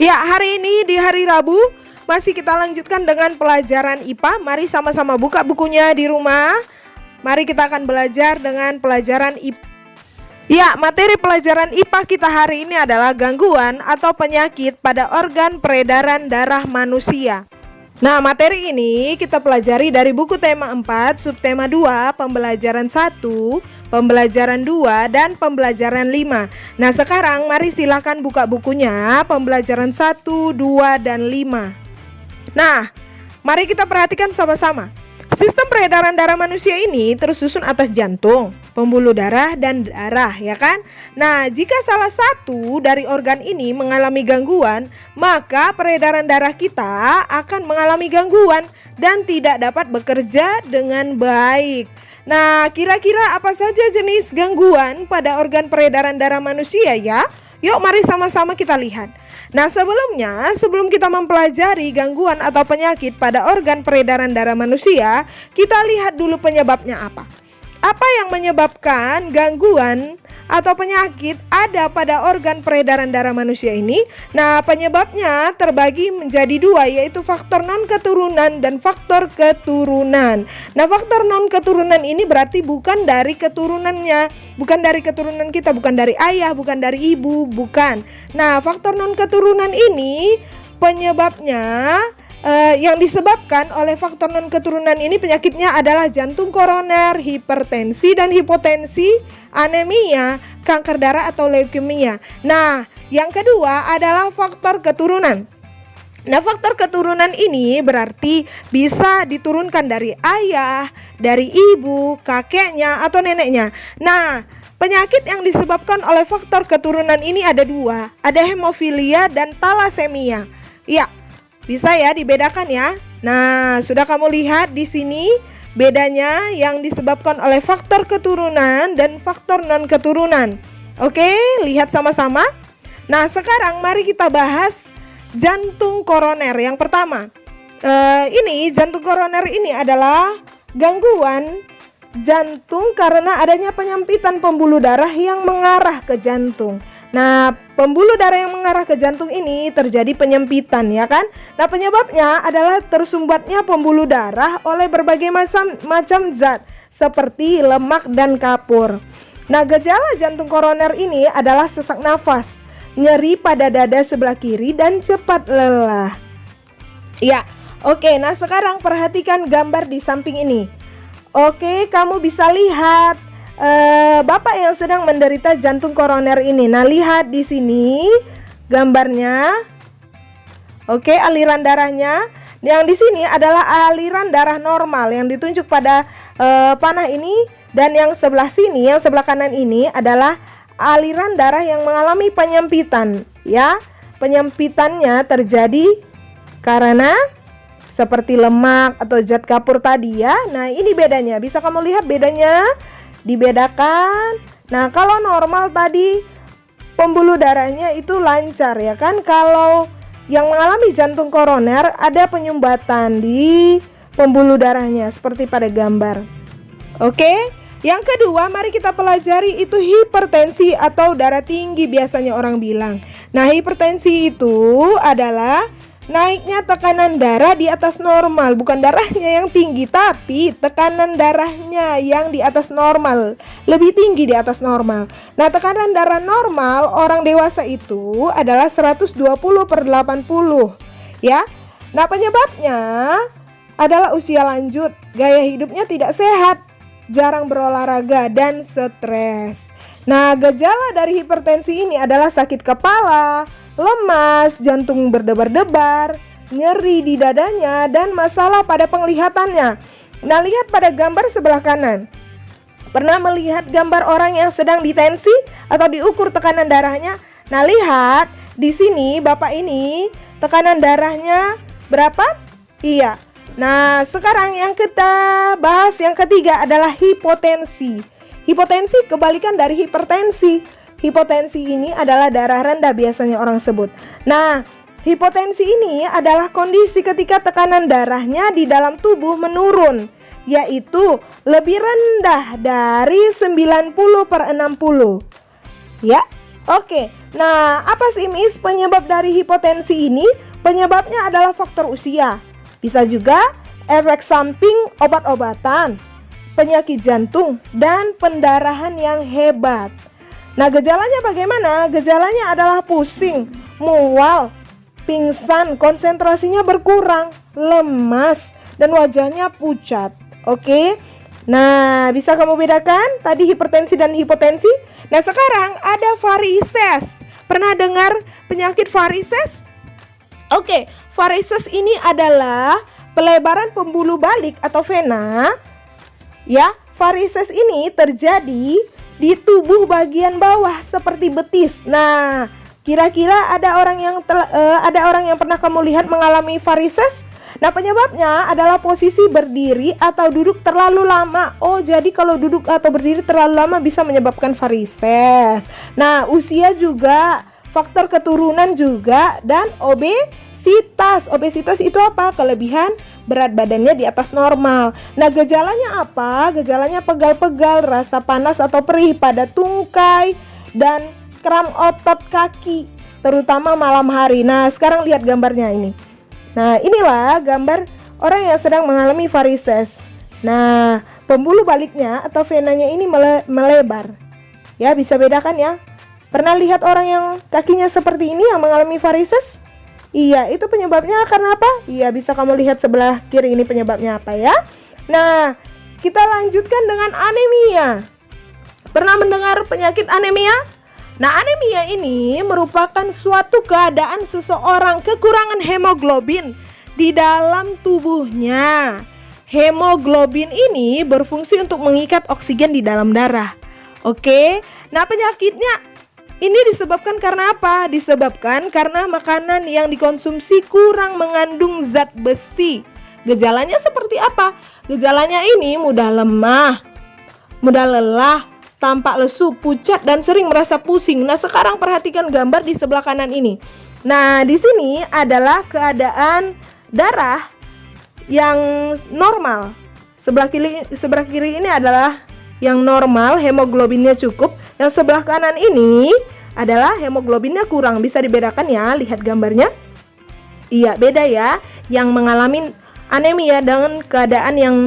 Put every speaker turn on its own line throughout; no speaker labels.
Ya, hari ini di hari Rabu masih kita lanjutkan dengan pelajaran IPA. Mari sama-sama buka bukunya di rumah. Mari kita akan belajar dengan pelajaran IPA. Ya, materi pelajaran IPA kita hari ini adalah gangguan atau penyakit pada organ peredaran darah manusia. Nah, materi ini kita pelajari dari buku tema 4, subtema 2, pembelajaran 1, pembelajaran 2, dan pembelajaran 5. Nah, sekarang mari silakan buka bukunya, pembelajaran 1, 2, dan 5. Nah, mari kita perhatikan sama-sama. Sistem peredaran darah manusia ini tersusun atas jantung, pembuluh darah, dan darah, ya kan? Nah, jika salah satu dari organ ini mengalami gangguan, maka peredaran darah kita akan mengalami gangguan dan tidak dapat bekerja dengan baik. Nah, kira-kira apa saja jenis gangguan pada organ peredaran darah manusia ya? Yuk mari sama-sama kita lihat. Nah, sebelum kita mempelajari gangguan atau penyakit pada organ peredaran darah manusia, kita lihat dulu penyebabnya apa. Apa yang menyebabkan gangguan atau penyakit ada pada organ peredaran darah manusia ini? Nah, penyebabnya terbagi menjadi dua, yaitu faktor non-keturunan dan faktor keturunan. Nah, faktor non-keturunan ini berarti bukan dari keturunannya, bukan dari keturunan kita, bukan dari ayah, bukan dari ibu, bukan. Nah, faktor non-keturunan ini penyebabnya yang disebabkan oleh faktor non-keturunan ini penyakitnya adalah jantung koroner, hipertensi dan hipotensi, anemia, kanker darah atau leukemia. Nah, yang kedua adalah faktor keturunan. Nah, faktor keturunan ini berarti bisa diturunkan dari ayah, dari ibu, kakeknya, atau neneknya. Nah, penyakit yang disebabkan oleh faktor keturunan ini ada dua, ada hemofilia dan talasemia. Ya, bisa ya dibedakan ya. Nah, sudah kamu lihat di sini bedanya yang disebabkan oleh faktor keturunan dan faktor non-keturunan. Oke, lihat sama-sama. Nah, sekarang mari kita bahas jantung koroner. Yang pertama, ini jantung koroner ini adalah gangguan jantung karena adanya penyempitan pembuluh darah yang mengarah ke jantung. Nah, pembuluh darah yang mengarah ke jantung ini terjadi penyempitan, ya kan? Nah, penyebabnya adalah tersumbatnya pembuluh darah oleh berbagai macam zat seperti lemak dan kapur. Nah, gejala jantung koroner ini adalah sesak nafas, nyeri pada dada sebelah kiri, dan cepat lelah. Ya, oke. Nah, sekarang perhatikan gambar di samping ini. Oke, kamu bisa lihat Bapak yang sedang menderita jantung koroner ini. Nah, lihat di sini gambarnya. Oke, aliran darahnya. Yang di sini adalah aliran darah normal yang ditunjuk pada panah ini, dan yang sebelah sini, yang sebelah kanan ini adalah aliran darah yang mengalami penyempitan. Ya, penyempitannya terjadi karena seperti lemak atau zat kapur tadi ya. Nah, ini bedanya. Bisa kamu lihat bedanya? Dibedakan. Nah, kalau normal tadi pembuluh darahnya itu lancar ya kan. Kalau yang mengalami jantung koroner ada penyumbatan di pembuluh darahnya seperti pada gambar. Oke. Yang kedua, mari kita pelajari itu hipertensi atau darah tinggi biasanya orang bilang. Nah, hipertensi itu adalah naiknya tekanan darah di atas normal. Bukan darahnya yang tinggi, tapi tekanan darahnya yang di atas normal, lebih tinggi di atas normal. Nah, tekanan darah normal orang dewasa itu adalah 120/80 ya. Nah, penyebabnya adalah usia lanjut, gaya hidupnya tidak sehat, jarang berolahraga, dan stres. Nah, gejala dari hipertensi ini adalah sakit kepala, lemas, jantung berdebar-debar, nyeri di dadanya, dan masalah pada penglihatannya. Nah, lihat pada gambar sebelah kanan. Pernah melihat gambar orang yang sedang ditensi atau diukur tekanan darahnya? Nah, lihat di sini Bapak ini tekanan darahnya berapa? Iya. Nah, sekarang yang kita bahas yang ketiga adalah hipotensi. Hipotensi kebalikan dari hipertensi. Hipotensi ini adalah darah rendah biasanya orang sebut. Nah, hipotensi ini adalah kondisi ketika tekanan darahnya di dalam tubuh menurun, yaitu lebih rendah dari 90/60. Ya, Oke, nah apa sih Miss penyebab dari hipotensi ini? Penyebabnya adalah faktor usia. Bisa juga efek samping obat-obatan, penyakit jantung, dan pendarahan yang hebat. Nah, gejalanya bagaimana? Gejalanya adalah pusing, mual, pingsan, konsentrasinya berkurang, lemas, dan wajahnya pucat. Oke. Nah, bisa kamu bedakan tadi hipertensi dan hipotensi? Nah, sekarang ada varises. Pernah dengar penyakit varises? Oke, varises ini adalah pelebaran pembuluh balik atau vena. Ya, varises ini terjadi di tubuh bagian bawah seperti betis. Nah, kira-kira ada orang yang pernah kamu lihat mengalami varises? Nah, penyebabnya adalah posisi berdiri atau duduk terlalu lama. Oh, jadi kalau duduk atau berdiri terlalu lama bisa menyebabkan varises. Nah, usia juga, faktor keturunan juga, dan obesitas. Obesitas itu apa? Kelebihan berat badannya di atas normal. Nah, gejalanya apa? Gejalanya pegal-pegal, rasa panas atau perih pada tungkai, dan kram otot kaki, terutama malam hari. Nah, sekarang lihat gambarnya ini. Nah, inilah gambar orang yang sedang mengalami varises. Nah, pembuluh baliknya atau venanya ini melebar. Ya, bisa bedakan ya. Pernah lihat orang yang kakinya seperti ini yang mengalami varises? Iya, itu penyebabnya karena apa? Iya, bisa kamu lihat sebelah kiri ini penyebabnya apa ya. Nah, kita lanjutkan dengan anemia. Pernah mendengar penyakit anemia? Nah, anemia ini merupakan suatu keadaan seseorang kekurangan hemoglobin di dalam tubuhnya. Hemoglobin ini berfungsi untuk mengikat oksigen di dalam darah. Oke, nah penyakitnya ini disebabkan karena apa? Disebabkan karena makanan yang dikonsumsi kurang mengandung zat besi. Gejalanya seperti apa? Gejalanya ini mudah lemah, mudah lelah, tampak lesu, pucat, dan sering merasa pusing. Nah, sekarang perhatikan gambar di sebelah kanan ini. Nah, di sini adalah keadaan darah yang normal. Sebelah kiri ini adalah yang normal, hemoglobinnya cukup. Yang sebelah kanan ini adalah hemoglobinnya kurang. Bisa dibedakan ya, lihat gambarnya. Iya, beda ya. Yang mengalami anemia dengan keadaan yang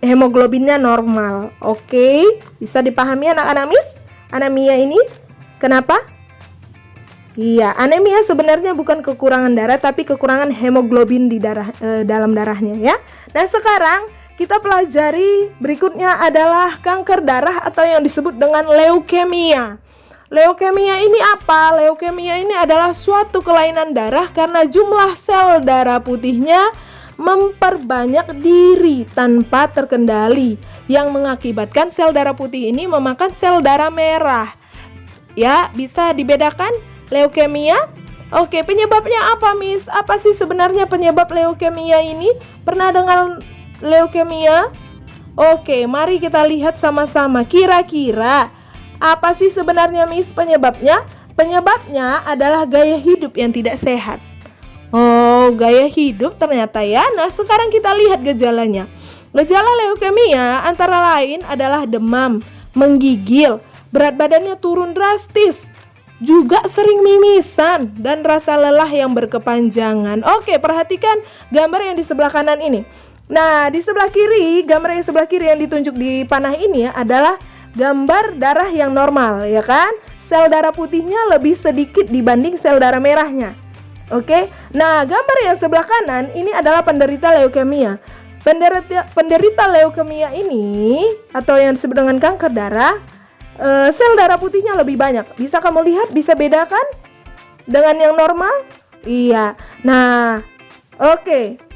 hemoglobinnya normal. Oke, bisa dipahami anak-anak Miss? Anemia ini kenapa? Iya, anemia sebenarnya bukan kekurangan darah, tapi kekurangan hemoglobin di dalam darahnya ya. Nah, sekarang kita pelajari berikutnya adalah kanker darah atau yang disebut dengan leukemia. Leukemia ini apa? Leukemia ini adalah suatu kelainan darah karena jumlah sel darah putihnya memperbanyak diri tanpa terkendali, yang mengakibatkan sel darah putih ini memakan sel darah merah. Ya, bisa dibedakan leukemia? Oke, penyebabnya apa, Miss? Apa sih sebenarnya penyebab leukemia ini? Pernah dengar leukemia? Oke, mari kita lihat sama-sama. Kira-kira apa sih sebenarnya, Miss, penyebabnya? Penyebabnya adalah gaya hidup yang tidak sehat. Oh, gaya hidup ternyata ya. Nah, sekarang kita lihat gejalanya. Gejala leukemia antara lain adalah demam, menggigil, berat badannya turun drastis, juga sering mimisan, dan rasa lelah yang berkepanjangan. Oke, perhatikan gambar yang di sebelah kanan ini. Nah, di sebelah kiri, gambar yang sebelah kiri yang ditunjuk di panah ini adalah gambar darah yang normal, ya kan? Sel darah putihnya lebih sedikit dibanding sel darah merahnya. Oke, nah gambar yang sebelah kanan ini adalah penderita leukemia. Penderita leukemia ini atau yang disebut dengan kanker darah, sel darah putihnya lebih banyak. Bisa kamu lihat, bisa bedakan dengan yang normal? Iya. Nah, oke.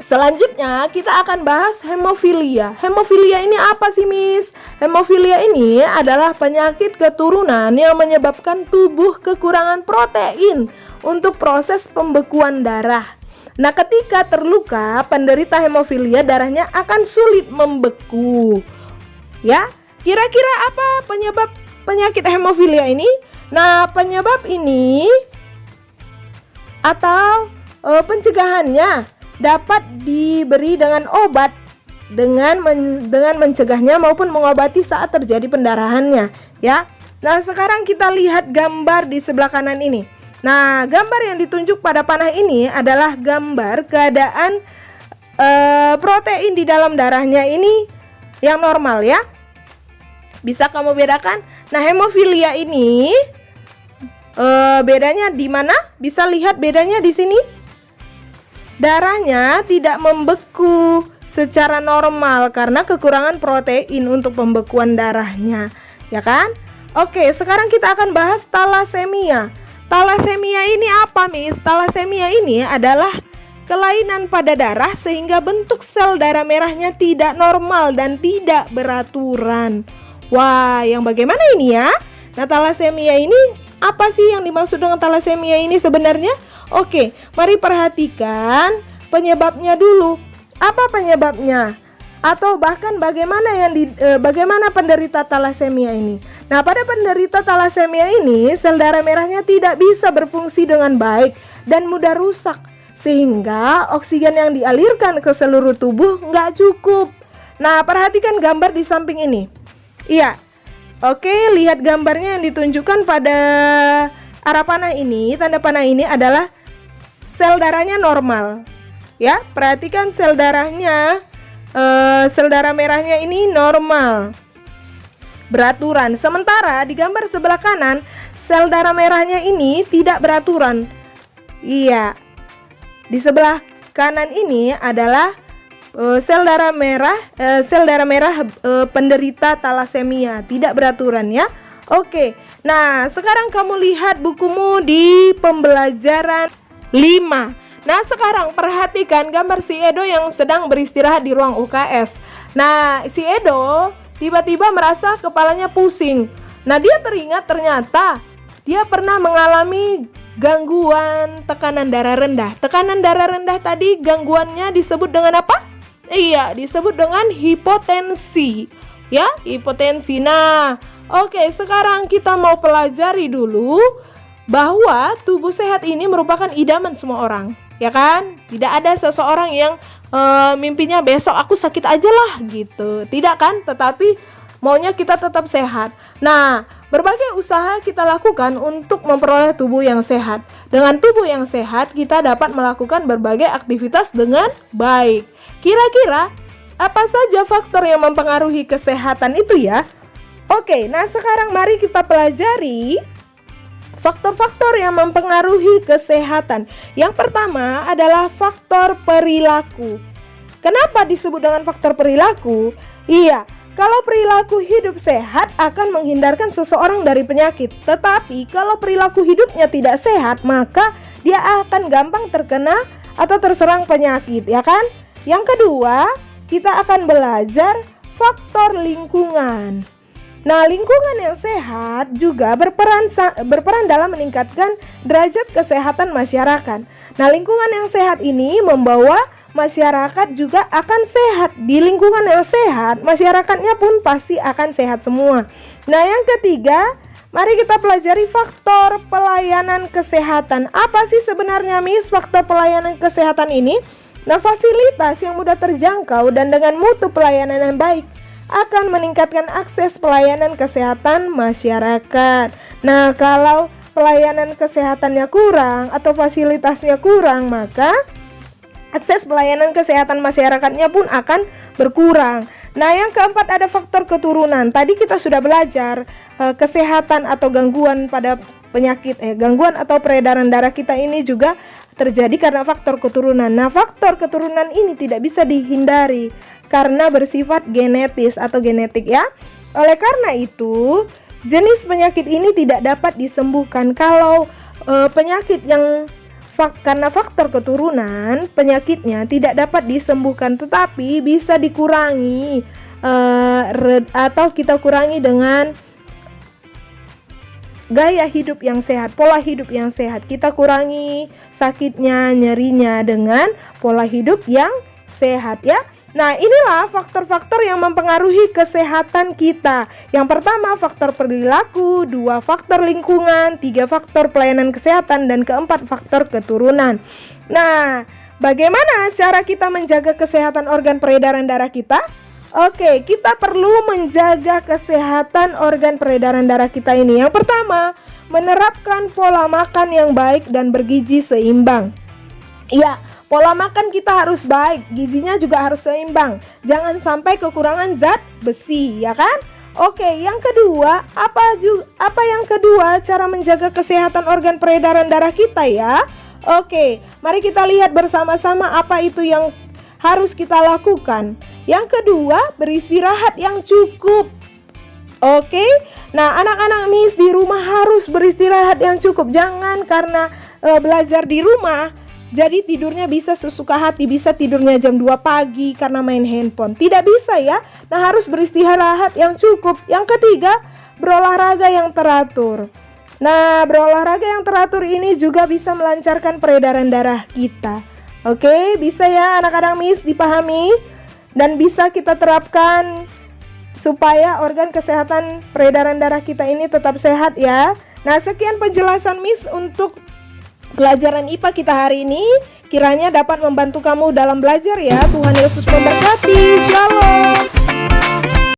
Selanjutnya kita akan bahas hemofilia. Hemofilia ini apa sih, Miss? Hemofilia ini adalah penyakit keturunan yang menyebabkan tubuh kekurangan protein untuk proses pembekuan darah. Nah, ketika terluka, penderita hemofilia darahnya akan sulit membeku. Ya, kira-kira apa penyebab penyakit hemofilia ini? Nah, penyebab ini atau pencegahannya dapat diberi dengan obat dengan mencegahnya maupun mengobati saat terjadi pendarahannya, ya. Nah, sekarang kita lihat gambar di sebelah kanan ini. Nah, gambar yang ditunjuk pada panah ini adalah gambar keadaan protein di dalam darahnya ini yang normal ya. Bisa kamu bedakan? Nah, hemofilia ini bedanya di mana? Bisa lihat bedanya di sini. Darahnya tidak membeku secara normal karena kekurangan protein untuk pembekuan darahnya, ya kan? Oke, sekarang kita akan bahas talasemia. Talasemia ini apa, Miss? Talasemia ini adalah kelainan pada darah sehingga bentuk sel darah merahnya tidak normal dan tidak beraturan. Wah, yang bagaimana ini ya? Nah, talasemia ini apa sih yang dimaksud dengan talasemia ini sebenarnya? Oke, mari perhatikan penyebabnya dulu. Apa penyebabnya? Atau bahkan bagaimana penderita talasemia ini? Nah, pada penderita talasemia ini, sel darah merahnya tidak bisa berfungsi dengan baik dan mudah rusak, sehingga oksigen yang dialirkan ke seluruh tubuh nggak cukup. Nah, perhatikan gambar di samping ini. Iya, oke, lihat gambarnya yang ditunjukkan pada arah panah ini. Tanda panah ini adalah sel darahnya normal. Ya, perhatikan sel darahnya, sel darah merahnya ini normal, beraturan. Sementara di gambar sebelah kanan, sel darah merahnya ini tidak beraturan. Iya, di sebelah kanan ini adalah sel darah merah penderita talasemia, tidak beraturan ya. Oke, nah sekarang kamu lihat bukumu di pembelajaran 5. Nah, sekarang perhatikan gambar si Edo yang sedang beristirahat di ruang UKS. Nah, si Edo tiba-tiba merasa kepalanya pusing. Nah, dia teringat ternyata dia pernah mengalami gangguan tekanan darah rendah. Tekanan darah rendah tadi gangguannya disebut dengan apa? Iya, disebut dengan hipotensi. Ya, hipotensi. Nah, oke, sekarang kita mau pelajari dulu bahwa tubuh sehat ini merupakan idaman semua orang. Ya kan? Tidak ada seseorang yang mimpinya besok aku sakit aja lah gitu. Tidak kan? Tetapi maunya kita tetap sehat. Nah, berbagai usaha kita lakukan untuk memperoleh tubuh yang sehat. Dengan tubuh yang sehat, kita dapat melakukan berbagai aktivitas dengan baik. Kira-kira apa saja faktor yang mempengaruhi kesehatan itu ya? Oke, nah sekarang mari kita pelajari faktor-faktor yang mempengaruhi kesehatan. Yang pertama adalah faktor perilaku. Kenapa disebut dengan faktor perilaku? Iya, kalau perilaku hidup sehat akan menghindarkan seseorang dari penyakit. Tetapi kalau perilaku hidupnya tidak sehat, maka dia akan gampang terkena atau terserang penyakit, ya kan? Yang kedua, kita akan belajar faktor lingkungan. Nah, lingkungan yang sehat juga berperan dalam meningkatkan derajat kesehatan masyarakat. Nah, lingkungan yang sehat ini membawa masyarakat juga akan sehat. Di lingkungan yang sehat, masyarakatnya pun pasti akan sehat semua. Nah, yang ketiga, mari kita pelajari faktor pelayanan kesehatan. Apa sih sebenarnya, Miss, faktor pelayanan kesehatan ini? Nah, fasilitas yang mudah terjangkau dan dengan mutu pelayanan yang baik akan meningkatkan akses pelayanan kesehatan masyarakat. Nah, kalau pelayanan kesehatannya kurang atau fasilitasnya kurang, maka akses pelayanan kesehatan masyarakatnya pun akan berkurang. Nah, yang keempat ada faktor keturunan. Tadi kita sudah belajar kesehatan atau gangguan pada penyakit, gangguan atau peredaran darah kita ini juga terjadi karena faktor keturunan. Nah, faktor keturunan ini tidak bisa dihindari karena bersifat genetis atau genetik ya. Oleh karena itu, jenis penyakit ini tidak dapat disembuhkan. Kalau penyakit yang karena faktor keturunan, penyakitnya tidak dapat disembuhkan, tetapi bisa dikurangi atau kita kurangi dengan gaya hidup yang sehat, pola hidup yang sehat. Kita kurangi sakitnya, nyerinya dengan pola hidup yang sehat ya. Nah, inilah faktor-faktor yang mempengaruhi kesehatan kita. Yang pertama, faktor perilaku, 2 faktor lingkungan, 3 faktor pelayanan kesehatan, dan keempat faktor keturunan. Nah, bagaimana cara kita menjaga kesehatan organ peredaran darah kita? Oke, kita perlu menjaga kesehatan organ peredaran darah kita ini. Yang pertama, menerapkan pola makan yang baik dan bergizi seimbang. Ya, pola makan kita harus baik, gizinya juga harus seimbang. Jangan sampai kekurangan zat besi, ya kan? Oke, yang kedua, apa yang kedua cara menjaga kesehatan organ peredaran darah kita ya? Oke, mari kita lihat bersama-sama apa itu yang harus kita lakukan. Yang kedua, beristirahat yang cukup. Oke, nah anak-anak Miss di rumah harus beristirahat yang cukup. Jangan karena belajar di rumah jadi tidurnya bisa sesuka hati, bisa tidurnya jam 2 pagi karena main handphone. Tidak bisa ya. Nah, harus beristirahat yang cukup. Yang ketiga, berolahraga yang teratur. Nah, berolahraga yang teratur ini juga bisa melancarkan peredaran darah kita. Oke, bisa ya anak-anak Miss dipahami dan bisa kita terapkan supaya organ kesehatan peredaran darah kita ini tetap sehat ya. Nah, sekian penjelasan Miss untuk pelajaran IPA kita hari ini. Kiranya dapat membantu kamu dalam belajar ya. Tuhan Yesus memberkati.